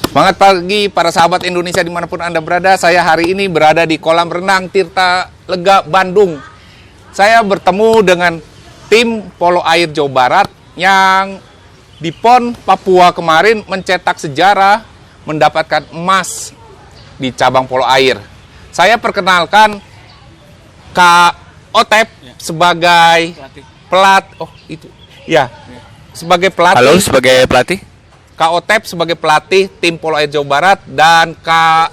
Semangat pagi para sahabat Indonesia dimanapun Anda berada. Saya hari ini berada di kolam renang Tirta Lega, Bandung. Saya bertemu dengan tim polo air Jawa Barat yang di PON Papua kemarin mencetak sejarah mendapatkan emas di cabang polo air. Saya perkenalkan Kak Otep sebagai sebagai pelatih. Halo, sebagai pelatih. Kak Otep sebagai pelatih tim polo air Jawa Barat dan Kak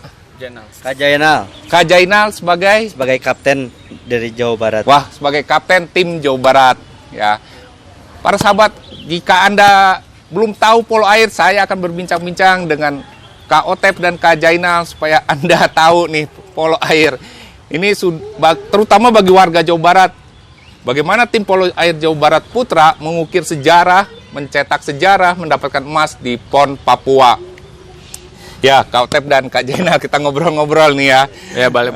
Jainal sebagai kapten dari Jawa Barat. Wah, sebagai kapten tim Jawa Barat ya. Para sahabat, jika Anda belum tahu polo air, saya akan berbincang-bincang dengan Kak Otep dan Kak Jainal supaya Anda tahu nih polo air. Ini terutama bagi warga Jawa Barat. Bagaimana tim polo air Jawa Barat Putra mengukir sejarah, mencetak sejarah, mendapatkan emas di PON Papua. Ya, Kak Otep dan Kak Jainal, kita ngobrol-ngobrol nih ya. Ya, boleh.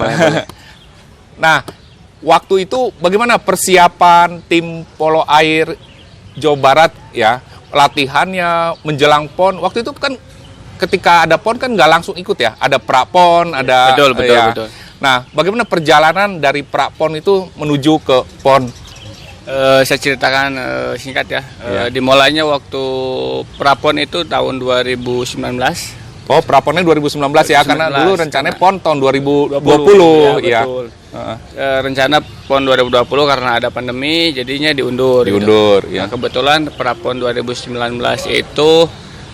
Nah, waktu itu bagaimana persiapan tim polo air Jawa Barat ya, latihannya menjelang PON. Waktu itu kan ketika ada PON kan nggak langsung ikut ya, ada pra-PON, ada Betul. Nah, bagaimana perjalanan dari pra-PON itu menuju ke PON? Saya ceritakan singkat ya. Dimulainya waktu pra-PON itu tahun 2019. Oh, pra-PONnya 2019 ya, karena dulu rencananya PON tahun 2020 ya. Betul. Rencana PON 2020 karena ada pandemi jadinya diundur. Ya. Nah, kebetulan pra-PON 2019 itu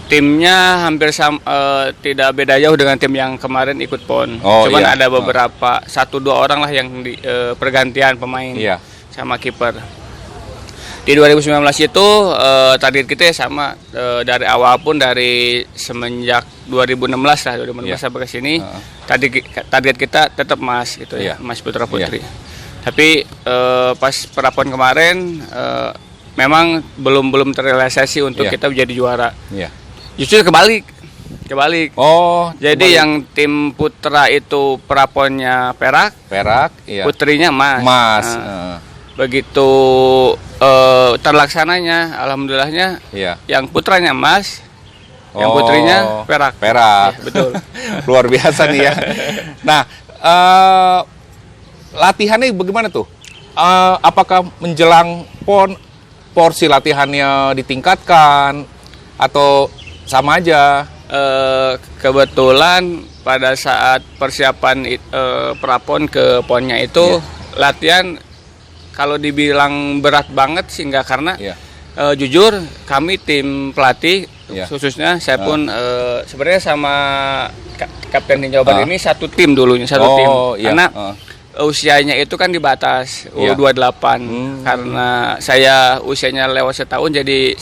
timnya hampir tidak beda jauh dengan tim yang kemarin ikut PON. Cuman ada beberapa 1-2 orang lah yang pergantian pemain sama kiper. Di 2019 itu target kita sama dari awal pun, dari semenjak 2016 sampai ke sini. Target kita tetap emas gitu ya, emas putra putri. Tapi pas pra-PON kemarin memang belum terrealisasi untuk kita menjadi juara. Justru kebalik. Jadi yang tim putra itu pra-PONnya perak, putrinya emas. Begitu terlaksananya, alhamdulillahnya yang putranya emas, yang putrinya perak. Ya, betul. Luar biasa nih ya. Nah, latihannya bagaimana tuh? Apakah menjelang PON porsi latihannya ditingkatkan atau sama aja? Kebetulan pada saat persiapan pra-PON ke PON-nya itu latihan kalau dibilang berat banget sih enggak, karena jujur kami tim pelatih khususnya saya pun sebenarnya sama kapten tim Jawa Barat ini satu tim dulunya, tim. Karena usianya itu kan dibatas U28. Karena saya usianya lewat setahun, jadi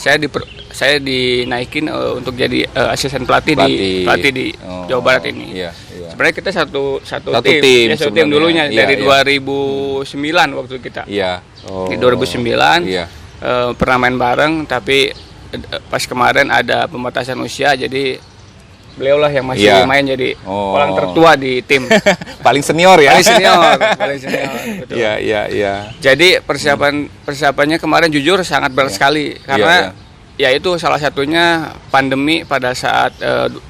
saya dinaikin untuk jadi asisten pelatih di Jawa Barat ini. Sebenarnya kita satu tim dulunya dari 2009 waktu kita. Di 2009 pernah main bareng, tapi pas kemarin ada pembatasan usia, jadi beliau lah yang masih main jadi orang tertua di tim. Paling senior ya. Paling senior. Betul. Iya. Jadi persiapannya kemarin jujur sangat berat sekali, karena ya itu salah satunya pandemi pada saat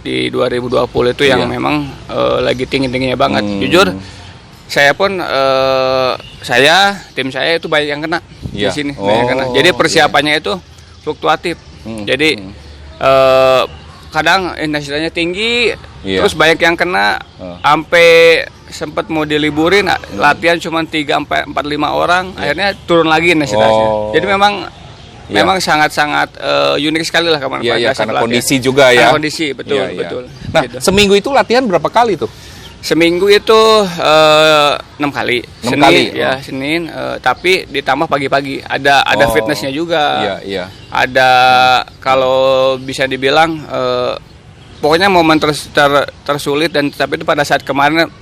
di 2020 itu yang memang lagi tinggi-tingginya banget. Jujur saya pun tim saya itu banyak yang kena di sini, banyak yang kena. Jadi persiapannya itu fluktuatif. Jadi kadang intensitasnya tinggi, terus banyak yang kena, sampai sempat mau diliburin, latihan cuma 3-4-5 orang, akhirnya turun lagi intensitasnya. Jadi memang sangat-sangat unik sekali lah kemarin. Karena kondisi juga ya. Karena kondisi, betul. Nah, gitu. Seminggu itu latihan berapa kali tuh? Seminggu itu 6 kali. Senin, tapi ditambah pagi-pagi. Ada fitnessnya juga. Ada, kalau bisa dibilang pokoknya momen tersulit, dan tapi itu pada saat kemarin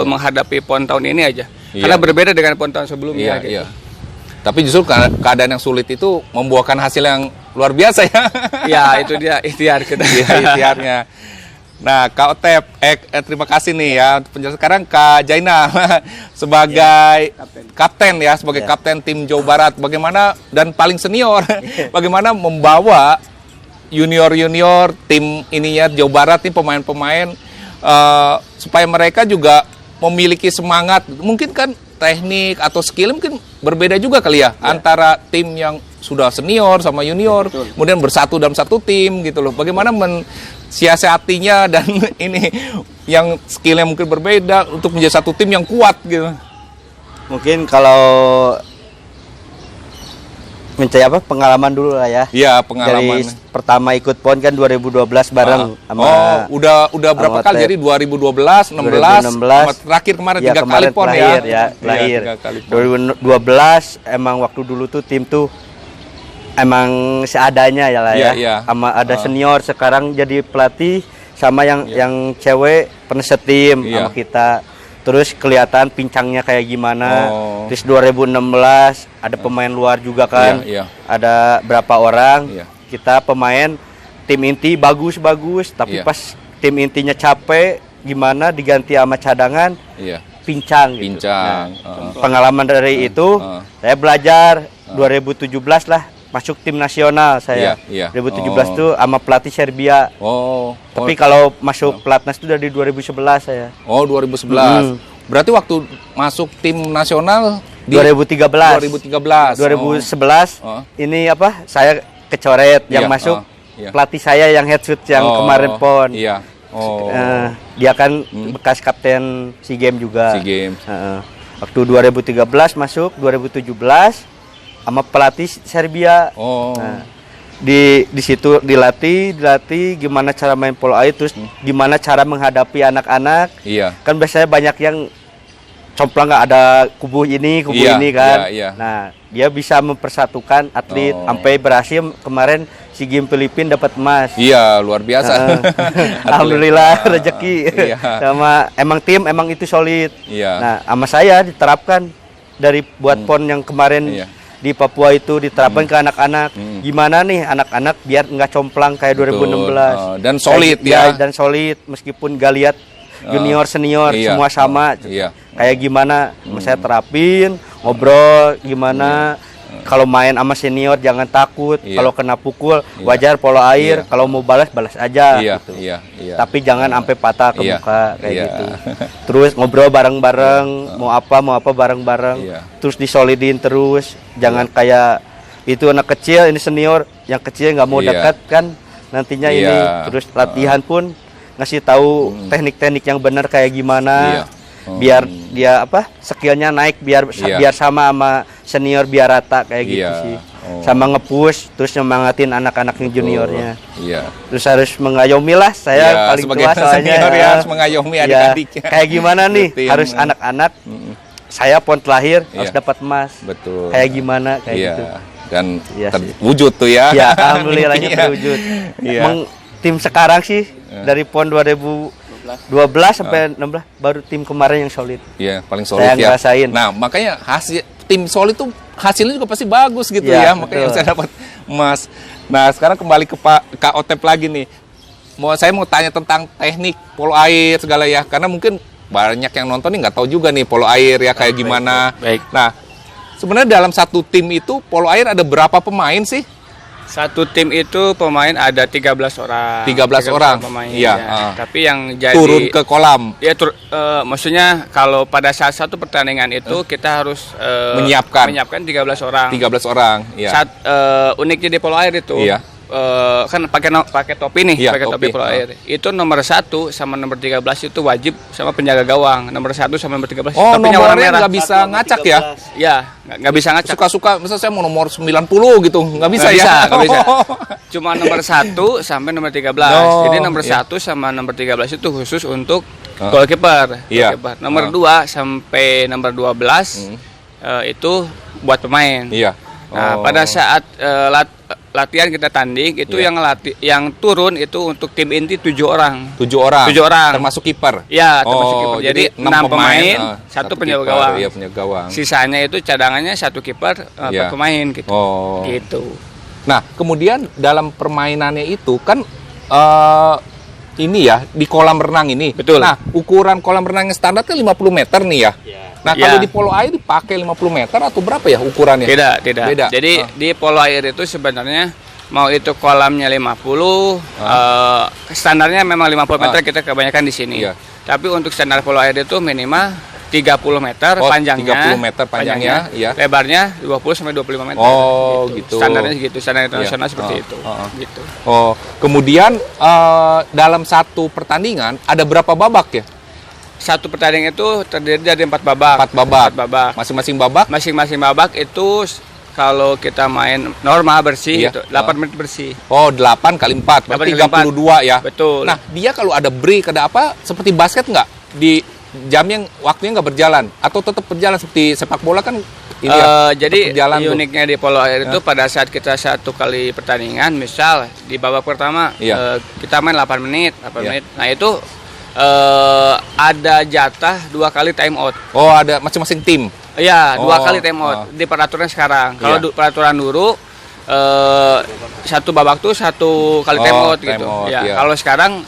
menghadapi PON tahun ini aja. Karena berbeda dengan PON tahun sebelumnya. Tapi justru keadaan yang sulit itu membuahkan hasil yang luar biasa ya. Ya, itu dia ikhtiar kita. Ikhtiarnya. Nah, Kak Otep, terima kasih nih ya untuk penjelasan. Sekarang Kak Jainal sebagai kapten ya, sebagai kapten tim Jawa Barat, bagaimana, dan paling senior, bagaimana membawa junior tim ininya Jawa Barat nih pemain-pemain supaya mereka juga memiliki semangat. Mungkin kan teknik atau skill mungkin berbeda juga kali ya antara tim yang sudah senior sama junior, kemudian bersatu dalam satu tim gitu loh. Bagaimana mensiasatinya dan ini yang skillnya mungkin berbeda untuk menjadi satu tim yang kuat gitu. Mungkin kalau mencari pengalaman dulu lah ya. Iya, pengalaman. Dari pertama ikut PON kan 2012 bareng sama. Udah berapa kali? Jadi 2012, 16, sama terakhir kemarin ya, 3 kali PON ya. Lahir. Iya, 3 kali PON. 2012 emang waktu dulu tuh tim tuh emang seadanya ya lah ya. Iya. Sama ada senior sekarang jadi pelatih sama yang cewek pernah setim sama kita. Terus kelihatan pincangnya kayak gimana. Terus 2016 ada pemain luar juga kan. Ada berapa orang. Kita pemain tim inti bagus, tapi pas tim intinya capek gimana diganti sama cadangan. Pincang gitu. Nah, pengalaman dari itu saya belajar 2017 lah masuk tim nasional saya. 2017 tuh sama pelatih Serbia. Tapi kalau masuk pelatnas itu dari 2011 saya. 2011. Berarti waktu masuk tim nasional di 2013. 2011. Ini apa? Saya kecoret yang masuk pelatih saya yang head shoot yang kemarin PON. Dia kan bekas kapten SEA Games juga. Waktu 2013 masuk 2017 sama pelatih Serbia. Nah, di situ dilatih gimana cara main polo air, terus gimana cara menghadapi anak-anak. Kan biasanya banyak yang complang nggak ada kubu ini kan. Nah, dia bisa mempersatukan atlet sampai berhasil kemarin SEA Games Filipina dapat emas. Iya, luar biasa. Alhamdulillah rezeki. Sama emang tim emang itu solid. Nah, sama saya diterapkan dari buat PON yang kemarin di Papua itu diterapkan ke anak-anak. Gimana nih anak-anak biar nggak complang kayak 2016. Dan solid ya. Dan solid meskipun gak lihat junior senior semua sama. Kayak gimana saya terapin, ngobrol gimana. Kalau main sama senior jangan takut. Kalau kena pukul wajar polo air. Kalau mau balas aja gitu. Tapi jangan sampai patah ke muka kayak gitu. Terus ngobrol bareng-bareng, mau apa bareng-bareng. Terus disolidin terus. Jangan kayak itu anak kecil ini senior, yang kecil nggak mau dekat kan nantinya ini. Terus latihan pun ngasih tahu teknik-teknik yang benar kayak gimana. Biar dia skillnya naik biar sama senior biar rata kayak gitu sih. Sama nge-push terus nyemangatin anak-anak yang juniornya. Terus harus mengayomi lah saya paling tua soalnya harus mengayomi adik-adiknya. Kayak gimana nih harus anak-anak saya PON terakhir harus dapat emas. Betul. Kayak gimana kayak gitu. Dan terwujud tuh ya. Ya alhamdulillahnya terwujud. Tim sekarang sih dari PON 2012 sampai 16 baru tim kemarin yang solid. Iya, paling solid saya ngerasain. Nah, makanya hasil tim solid tuh hasilnya juga pasti bagus gitu makanya saya dapat emas. Nah, sekarang kembali ke Kak Otep lagi nih. Saya mau tanya tentang teknik polo air segala ya, karena mungkin banyak yang nonton nih nggak tahu juga nih polo air ya kayak gimana. Baik. Nah, sebenarnya dalam satu tim itu polo air ada berapa pemain sih? Satu tim itu pemain ada 13 orang. 13 orang pemain. Iya. Tapi yang jadi turun ke kolam. Ya maksudnya kalau pada saat satu pertandingan itu kita harus menyiapkan 13 orang. 13 orang, iya. Uniknya di polo air itu. Iya. Kan pakai topi nih, pakai topi polo air. Itu nomor 1 sama nomor 13 itu wajib sama penjaga gawang. Nomor 1 sama nomor 13. Topinya warna merah. Nggak bisa ngacak ya? Iya, nggak bisa ngacak. Suka-suka, misalnya saya mau nomor 90 gitu, nggak bisa nggak bisa. Cuma nomor 1 sampai nomor 13. Jadi nomor 1 sama nomor 13 itu khusus untuk goalkeeper. Nomor 2 sampai nomor 12 itu buat pemain. Nah, pada saat latihan kita tanding itu yang turun itu untuk tim inti 7 orang. 7 orang. 7 orang. Termasuk kiper. Ya, termasuk kiper. Jadi 6 pemain, 1 penjaga gawang. Iya, penjaga gawang. Sisanya itu cadangannya 1 kiper, 4 pemain gitu. Gitu. Nah, kemudian dalam permainannya itu kan ini ya di kolam renang ini. Betul. Nah, ukuran kolam renangnya standar kan 50 meter nih ya. Nah, kalau di polo air dipakai 50 meter atau berapa ya ukurannya? Tidak. Jadi di polo air itu sebenarnya mau itu kolamnya 50, standarnya memang 50 meter kita kebanyakan di sini. Iya. Tapi untuk standar polo air itu minimal 30 meter panjangnya. 30 meter panjangnya, iya. Lebarnya 20 sampai 25 meter. Oh, gitu. Standarnya segitu, standar internasional Iya. seperti itu. Gitu. Oh, kemudian dalam satu pertandingan ada berapa babak ya? Satu pertandingan itu terdiri dari 4 babak. 4 babak. 4 babak. Masing-masing babak? Masing-masing babak itu kalau kita main normal bersih Iya. itu 8 menit bersih. Oh, 8 kali 4, berarti 8 kali 32 ya? Betul. Nah, dia kalau ada break, ada apa, seperti basket nggak? Di jam yang waktunya nggak berjalan? Atau tetap berjalan seperti sepak bola kan? Ini jadi berjalan uniknya di polo air itu pada saat kita satu kali pertandingan, misal di babak pertama kita main 8 menit. Nah itu ada jatah 2 kali time out. Oh, ada masing-masing tim? Iya, 2 kali time out di peraturan sekarang. Kalau peraturan dulu satu babak tuh 1 kali time out gitu. Kalau sekarang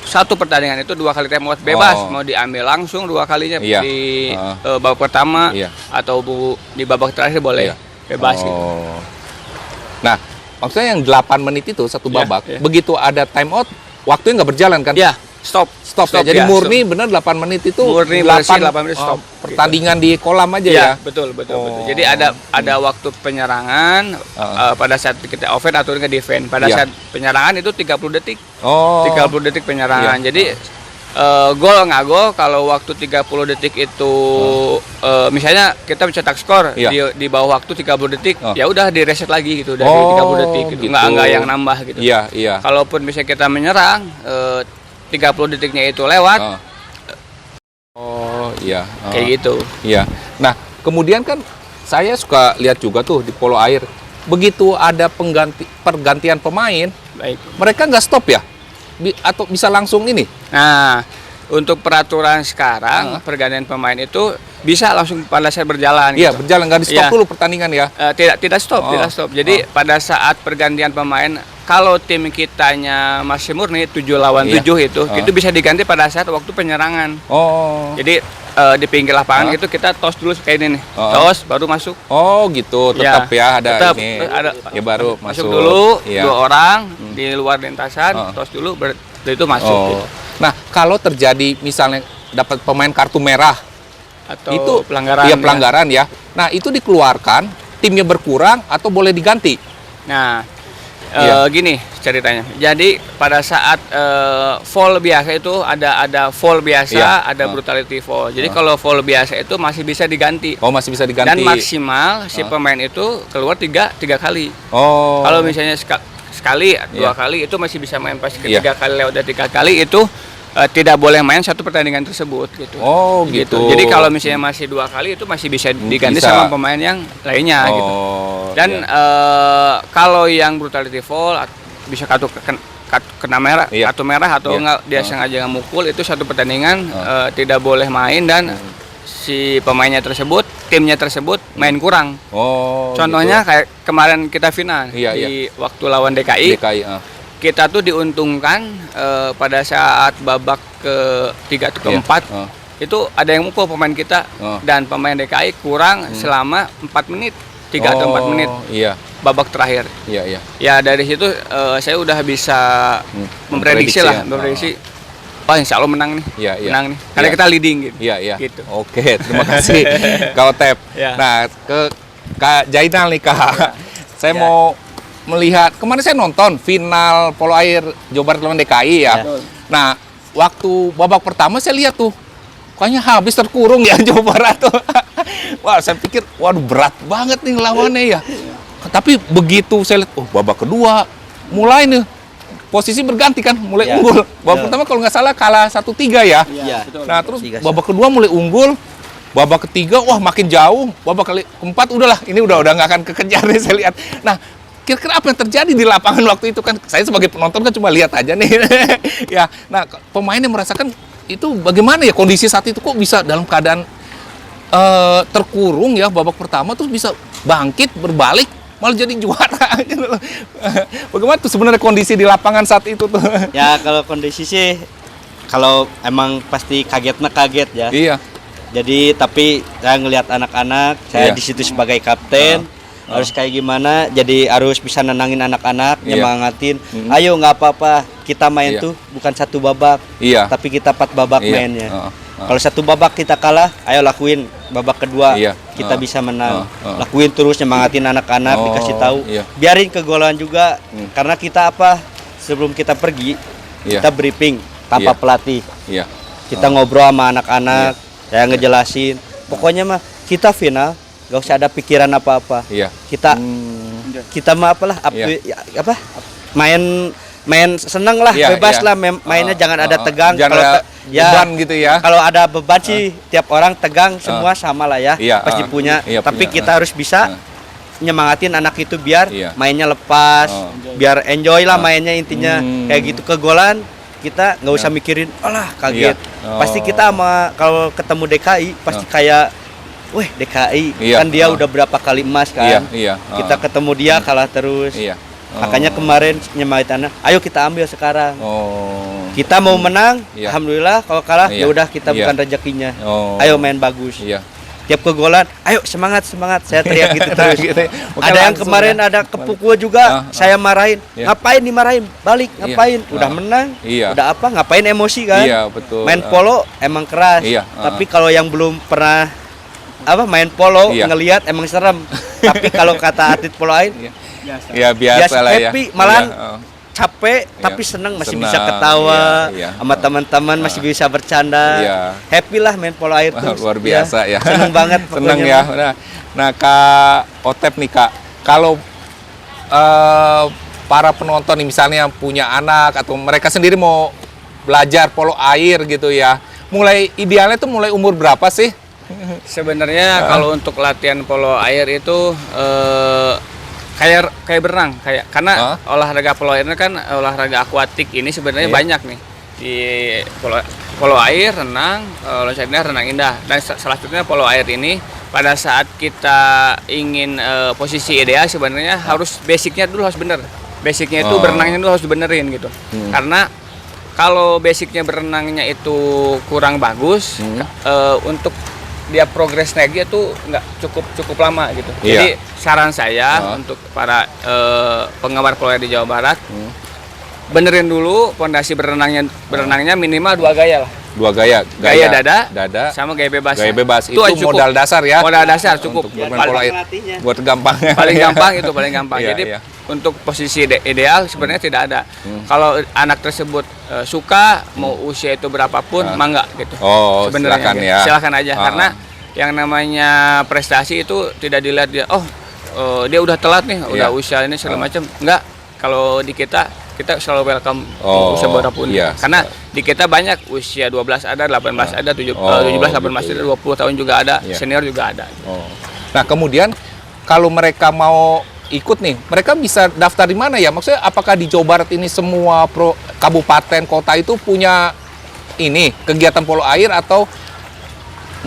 satu pertandingan itu 2 kali time out bebas, mau diambil langsung 2 kalinya di babak pertama atau di babak terakhir boleh bebas gitu. Nah, maksudnya yang 8 menit itu satu babak, begitu ada time out, waktunya nggak berjalan kan? Iya, stop ya. Jadi murni bener 8 menit itu murni 8 menit stop. Pertandingan di kolam aja ya? Betul. Jadi ada waktu penyerangan pada saat kita offense atau nge defense. Pada saat penyerangan itu 30 detik. 30 detik penyerangan. Jadi gol nggak gol kalau waktu 30 detik itu misalnya kita mencetak skor di bawah waktu 30 detik, ya udah di reset lagi gitu dari 30 detik gitu. Nggak yang nambah gitu. Iya. Kalaupun misalnya kita menyerang 30 detiknya itu lewat. Kayak gitu. Iya. Nah, kemudian kan saya suka lihat juga tuh di polo air, begitu ada pergantian pemain, mereka nggak stop ya? Atau bisa langsung ini? Nah, untuk peraturan sekarang pergantian pemain itu bisa langsung pada saat berjalan. Iya, berjalan nggak di stop dulu pertandingan ya? Tidak stop. Jadi pada saat pergantian pemain, kalau tim kitanya masih murni 7 lawan 7 itu bisa diganti pada saat waktu penyerangan. Jadi di pinggir lapangan itu kita toss dulu kayak ini nih. Toss baru masuk. Oh, gitu. Tetap ya ada ini. Ya baru masuk dulu 2 orang di luar lintasan, toss dulu itu masuk gitu. Nah, kalau terjadi misalnya dapat pemain kartu merah atau itu pelanggaran. Iya, pelanggaran ya. Nah, itu dikeluarkan, timnya berkurang atau boleh diganti? Nah, gini ceritanya. Jadi pada saat foul biasa itu ada foul biasa, ada brutality foul. Jadi kalau foul biasa itu masih bisa diganti. Oh, masih bisa diganti. Dan maksimal si pemain itu keluar 3 kali. Kalau misalnya sekali, 2 kali itu masih bisa main, pas ketiga kali lewat dari 3 kali itu tidak boleh main satu pertandingan tersebut gitu. Gitu. Jadi kalau misalnya masih 2 kali itu masih bisa diganti sama pemain yang lainnya gitu. Dan kalau yang brutality foul bisa kena merah, kartu merah atau enggak dia sengaja ngemukul, itu satu pertandingan tidak boleh main dan si pemainnya tersebut, timnya tersebut main kurang. Contohnya kayak kemarin kita final di waktu lawan DKI. Kita tuh diuntungkan pada saat babak ke-3 atau ke-4 itu ada yang mukul pemain kita dan pemain DKI kurang selama 4 menit, 3 atau 4 menit babak terakhir. Ya dari situ saya udah bisa memprediksi lah, insya Allah menang nih, menang nih, karena kita leading gitu. Gitu. Oke, terima kasih Kak Otep. Nah, ke Kak Jainal nih Kak, saya mau melihat, kemarin saya nonton final polo air Jawa Barat lawan DKI ya. Nah, waktu babak pertama saya lihat tuh, kayaknya habis terkurung ya Jawa Barat tuh. Wah, saya pikir, waduh berat banget nih lawannya ya. Tapi begitu saya lihat, babak kedua mulai nih posisi berganti kan, mulai unggul. Babak pertama kalau nggak salah kalah 1-3 ya. Nah, terus babak kedua mulai unggul. Babak ketiga, wah makin jauh. Babak keempat udahlah, ini udah nggak akan kekejar nih saya lihat. Nah, kira-kira apa yang terjadi di lapangan waktu itu kan? Saya sebagai penonton kan cuma lihat aja nih. Ya, nah pemainnya merasakan itu bagaimana ya kondisi saat itu, kok bisa dalam keadaan terkurung ya babak pertama terus bisa bangkit berbalik malah jadi juara. Bagaimana tuh sebenarnya kondisi di lapangan saat itu tuh? Ya kalau kondisi sih, kalau emang pasti kaget ya. Jadi tapi saya ngelihat anak-anak, saya di situ sebagai kapten. harus kayak gimana, jadi harus bisa nenangin anak-anak, nyemangatin. Ayo nggak apa-apa, kita main tuh bukan satu babak, tapi kita 4 babak mainnya. Kalau satu babak kita kalah, ayo lakuin babak kedua, kita bisa menang. Lakuin terus, nyemangatin anak-anak, dikasih tahu, biarin kegolan juga, karena kita sebelum kita pergi, kita briefing tanpa pelatih, kita ngobrol sama anak-anak, saya ngejelasin, pokoknya mah kita final. Gak usah ada pikiran apa-apa. Kita mah main seneng lah, bebas lah mainnya, jangan ada tegang. Jangan ada beban gitu ya. Kalau ada beban sih tiap orang tegang, semua sama lah ya. Pasti punya. Tapi kita harus bisa nyemangatin anak itu biar mainnya lepas, biar enjoy lah mainnya intinya. Kayak gitu kegolan kita nggak usah mikirin, alah kaget. Pasti kita kalau ketemu DKI pasti kayak weh DKI kan dia udah berapa kali emas kan, kita ketemu dia kalah terus, makanya kemarin nyemangatin anak, ayo kita ambil sekarang, kita mau menang, alhamdulillah, kalau kalah ya udah kita bukan rezekinya, ayo main bagus, tiap kegolan, ayo semangat, saya teriak gitu terus. Ada yang kemarin ada kepukul juga, saya marahin, ngapain dimarahin, balik ngapain, udah menang, udah ngapain emosi kan, main polo emang keras, tapi kalau yang belum pernah main polo ngelihat emang serem. Tapi kalau kata atlet polo air biasa lah ya. Happy, malah capek tapi seneng, masih bisa ketawa sama teman-teman, masih bisa bercanda. Happy lah main polo air tuh. Luar biasa ya. Seneng banget seneng ya. Nah, Kak Otep nih Kak, kalau para penonton nih misalnya punya anak atau mereka sendiri mau belajar polo air gitu ya, idealnya tuh mulai umur berapa sih? Sebenarnya kalau untuk latihan polo air itu kayak berenang, karena olahraga polo air ini kan olahraga akuatik, ini sebenarnya banyak nih di polo air, renang, loncat indah, renang indah, dan salah satunya polo air ini pada saat kita ingin posisi ideal sebenarnya harus basicnya dulu harus bener, basicnya itu berenangnya dulu harus dibenerin gitu, karena kalau basicnya berenangnya itu kurang bagus, untuk dia progres naiknya tuh nggak cukup lama gitu. Jadi saran saya untuk para penggemar polo air di Jawa Barat, benerin dulu pondasi berenangnya minimal 2 gaya lah. 2 gaya. Gaya dada sama gaya bebas. Gaya bebas itu modal dasar ya. Modal dasar cukup. Untuk bermain polo air. Buat gampang. Paling gampang. Jadi untuk posisi ideal sebenarnya tidak ada. Kalau anak tersebut suka, mau usia itu berapapun, mangga gitu. Sebenarnya silakan ya. Silakan aja, karena yang namanya prestasi itu tidak dilihat dia, dia udah telat nih, udah usia ini segala macam. Enggak, kalau di kita selalu welcome usia berapapun. Karena di kita banyak usia 12 ada, 18 ada, 17, 18 ada, 20 tahun juga ada, senior juga ada. Nah, kemudian kalau mereka mau ikut nih, mereka bisa daftar di mana ya? Maksudnya apakah di Jawa Barat ini semua kabupaten kota itu punya kegiatan polo air, atau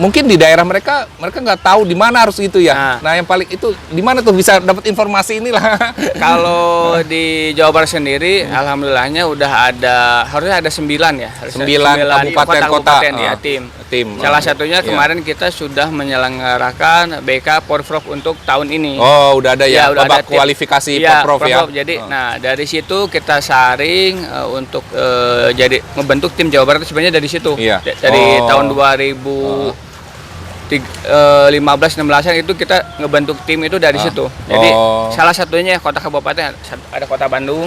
mungkin di daerah mereka nggak tahu di mana harus itu ya? Nah, yang paling itu di mana tuh bisa dapat informasi inilah? Kalau di Jawa Barat sendiri, alhamdulillahnya harusnya ada 9 ya. 9 kabupaten kota ya, tim. Salah satunya kemarin kita sudah menyelenggarakan BK Porprov untuk tahun ini. Udah ada ya, babak kualifikasi Porprov ya. Jadi, dari situ kita saring untuk jadi membentuk tim Jawa Barat sebenarnya dari situ. Dari tahun 2015-16an itu kita ngebentuk tim itu dari situ. Jadi salah satunya kota kabupaten, ada kota Bandung,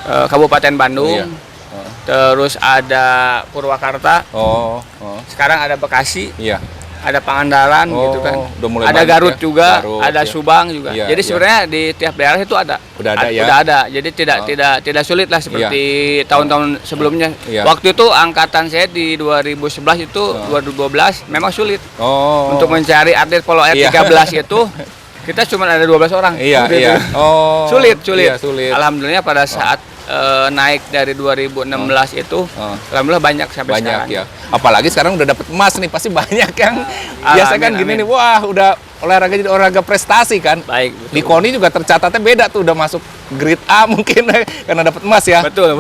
Kabupaten Bandung, terus ada Purwakarta, sekarang ada Bekasi, ada Pangandaran gitu kan, ada Garut ya? juga, ada Subang juga. Jadi sebenarnya di tiap daerah itu ada. Udah ada. Jadi tidak sulit lah seperti tahun-tahun sebelumnya. Waktu itu angkatan saya di 2011 itu 2012 memang sulit untuk mencari atlet polo air 13 itu. Kita cuma ada 12 orang. Sulit. Alhamdulillah pada saat naik dari 2016 itu, alhamdulillah banyak sampai sekarang. Ya. Apalagi sekarang udah dapat emas nih, pasti banyak yang biasa kan gini nih, wah udah olahraga jadi olahraga prestasi kan. Baik. Betul. Di KONI juga tercatatnya beda tuh, udah masuk grade A mungkin karena dapat emas ya. Betul.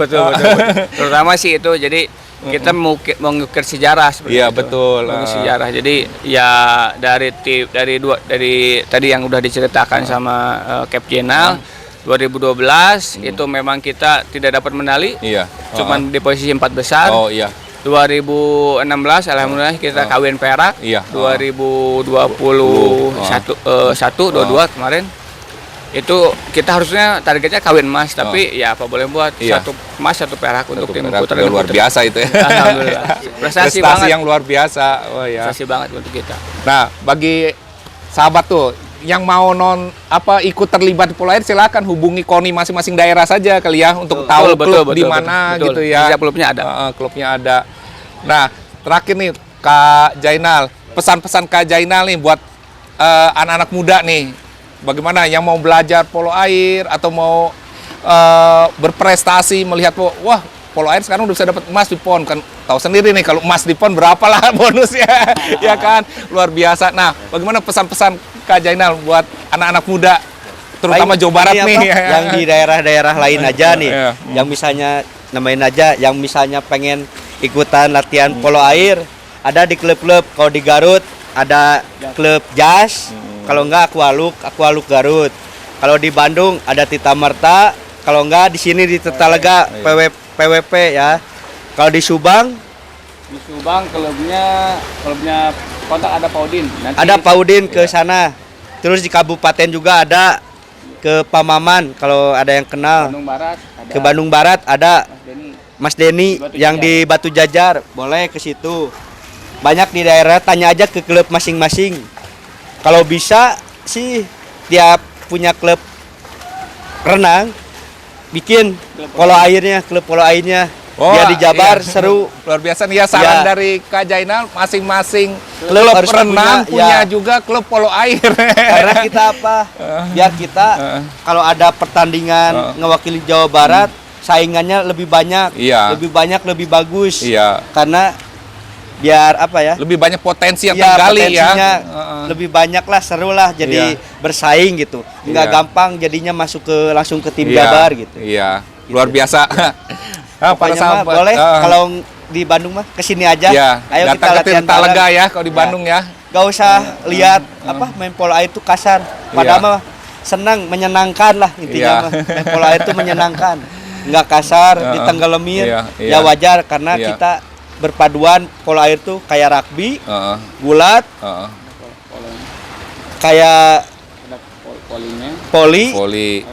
Terutama sih itu, jadi kita mau mengukir sejarah seperti Iya, itu. betul. Mengukir sejarah. Jadi ya dari tadi yang udah diceritakan sama Cap Jenal 2012 itu memang kita tidak dapat medali. Iya. Cuman di posisi 4 besar. Oh iya. 2016 alhamdulillah kita kawin perak. Iya. 2022 kemarin itu kita harusnya targetnya kawin emas, tapi ya apa boleh buat, Iya. 1 emas 1 perak untuk tim Perak putra udah luar biasa itu ya. Alhamdulillah. Prestasi banget. yang luar biasa. Oh ya. Prestasi banget untuk kita. Nah, bagi sahabat tuh yang mau ikut terlibat di Polo Air, silakan hubungi KONI masing-masing daerah saja kali ya untuk tahu klub di mana gitu ya. Setiap klubnya ada. Klubnya ada. Nah, terakhir nih Kak Jainal, pesan-pesan Kak Jainal nih buat anak-anak muda nih. Bagaimana yang mau belajar polo air atau mau berprestasi melihat wah polo air sekarang udah bisa dapat emas di PON, kan tahu sendiri nih kalau emas di PON berapa lah bonusnya. Ya kan, luar biasa. Nah, bagaimana pesan-pesan Kak Jainal buat anak-anak muda terutama Jawa Barat nih yang di daerah-daerah lain aja nih, Iya. yang misalnya namain aja, yang misalnya pengen ikutan latihan polo air, ada di klub-klub. Kalau di Garut ada klub Jas, kalau enggak Aqualuk Garut. Kalau di Bandung ada Tita Marta, kalau enggak di sini di Tetalega PWP ya. Kalau di Subang klubnya kontak ada Paudin. ada Paudin ke sana. Terus di kabupaten juga ada ke Pamaman kalau ada yang kenal. Ke Bandung Barat ada Mas Denny yang di Batu Jajar, boleh ke situ. Banyak di daerah, tanya aja ke klub masing-masing. Kalau bisa sih tiap punya klub renang bikin klub polo airnya. Biar di Jabar seru. Luar biasa nih ya saran dari Kak Jainal, masing-masing klub harus renang punya ya. juga klub polo air. Karena kita apa? Biar kita kalau ada pertandingan ngewakili Jawa Barat, saingannya lebih banyak, Iya. lebih banyak, lebih bagus. Iya. Karena biar apa ya? Lebih banyak potensi yang Ya, tergali ya. potensinya lebih banyak lah, seru lah, jadi bersaing gitu. Nggak Iya. gampang jadinya masuk langsung ke tim Iya. Jabar gitu. Iya, luar biasa. Para Pokoknya mah sahabat, boleh kalau di Bandung mah kesini aja. Iya, Ayo kita datang ke latihan Tirtalega bareng. ya kalau di Bandung ya. Gak usah lihat main polo air itu kasar. Padahal mah senang, menyenangkan lah Iya. intinya mah. Main polo air itu menyenangkan. Nggak kasar, ditenggelamin. Iya, iya. Ya wajar karena Iya. kita berpaduan polo air tuh kayak rugby, Heeh, gulat, heeh. kayak Voli.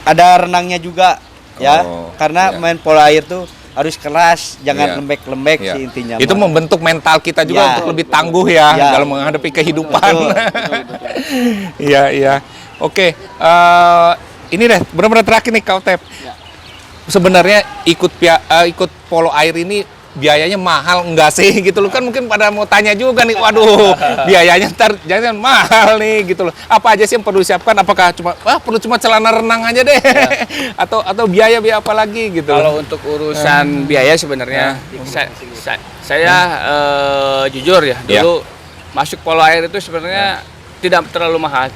ada renangnya juga ya. Oh, Karena iya. main polo air tuh harus keras, jangan Iya. lembek-lembek Iya. sih intinya. Itu mah. membentuk mental kita juga Ya. untuk lebih tangguh ya, Ya. dalam menghadapi kehidupan. Betul. Iya, iya. Oke, ini deh benar-benar terakhir nih Kak Otep. Sebenarnya ikut polo air ini biayanya mahal enggak sih gitu loh, kan mungkin pada mau tanya juga nih, waduh biayanya ntar jangan mahal nih gitu loh, apa aja sih yang perlu disiapkan, apakah perlu cuma celana renang aja deh atau biaya apa lagi gitu loh. Kalau untuk urusan biaya sebenarnya saya jujur ya, dulu masuk polo air itu sebenarnya tidak terlalu mahal,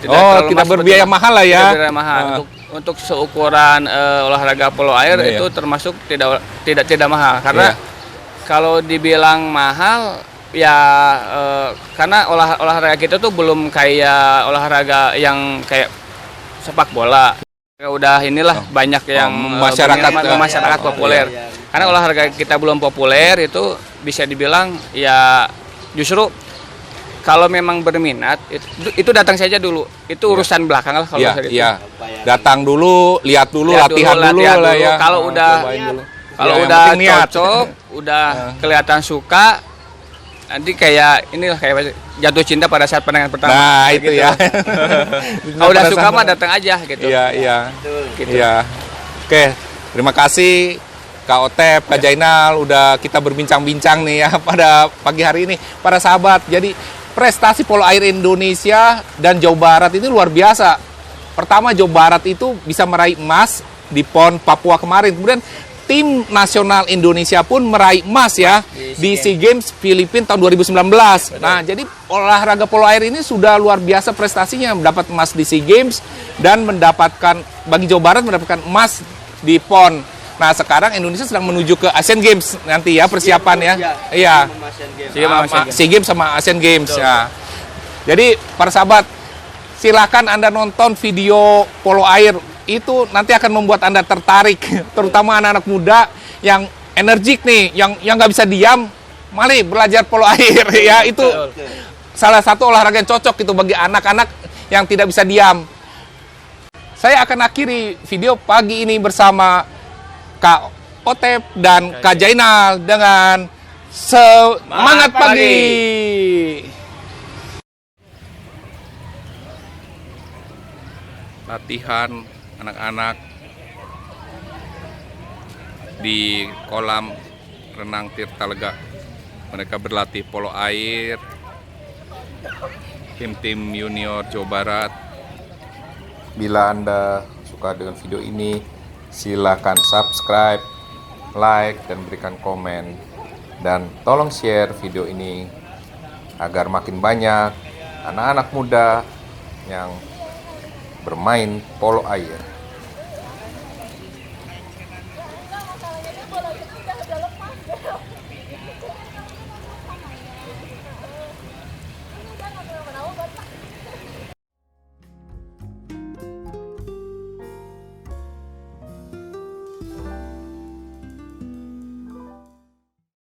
tidak berbiaya mahal lah ya. Tidak berbiaya mahal. Untuk seukuran olahraga polo air itu termasuk tidak mahal, karena kalau dibilang mahal ya karena olahraga kita tuh belum kayak olahraga yang kayak sepak bola. Udah inilah banyak yang masyarakat populer. Karena olahraga kita belum populer, itu bisa dibilang ya justru kalau memang berminat itu datang saja dulu. Itu urusan belakang lah kalau saya gitu. Iya. Datang dulu, lihat dulu, latihan dulu lah ya. Kalau udah cocok, udah kelihatan suka, nanti kayak inilah kayak jatuh cinta pada saat pandangan pertama. Nah, itu gitu. ya. Kalau udah suka mah datang aja gitu. Iya. Gitu. Iya. Oke, terima kasih Kak Otep, Kak Jainal, udah kita berbincang-bincang nih ya pada pagi hari ini. Para sahabat, jadi prestasi polo air Indonesia dan Jawa Barat ini luar biasa. Pertama, Jawa Barat itu bisa meraih emas di PON Papua kemarin. Kemudian tim nasional Indonesia pun meraih emas ya di SEA Games Filipina tahun 2019. Nah, jadi olahraga polo air ini sudah luar biasa prestasinya, mendapat emas di SEA Games dan mendapatkan, bagi Jawa Barat mendapatkan emas di PON. Nah, sekarang Indonesia sedang menuju ke Asian Games nanti ya persiapan ya. Iya. SEA Games sama Asian Games ya. Jadi para sahabat, silakan Anda nonton video polo air, itu nanti akan membuat Anda tertarik, terutama anak-anak muda yang energik nih, yang nggak bisa diam, mari belajar polo air ya. Itu salah satu olahraga yang cocok itu bagi anak-anak yang tidak bisa diam. Saya akan akhiri video pagi ini bersama Kak Otep dan Kak Jainal dengan semangat pagi. Latihan anak-anak di kolam renang Tirtalega. Mereka berlatih polo air. Tim-tim junior Jawa Barat. Bila Anda suka dengan video ini, silakan subscribe, like, dan berikan komen. Dan tolong share video ini agar makin banyak anak-anak muda yang bermain polo air.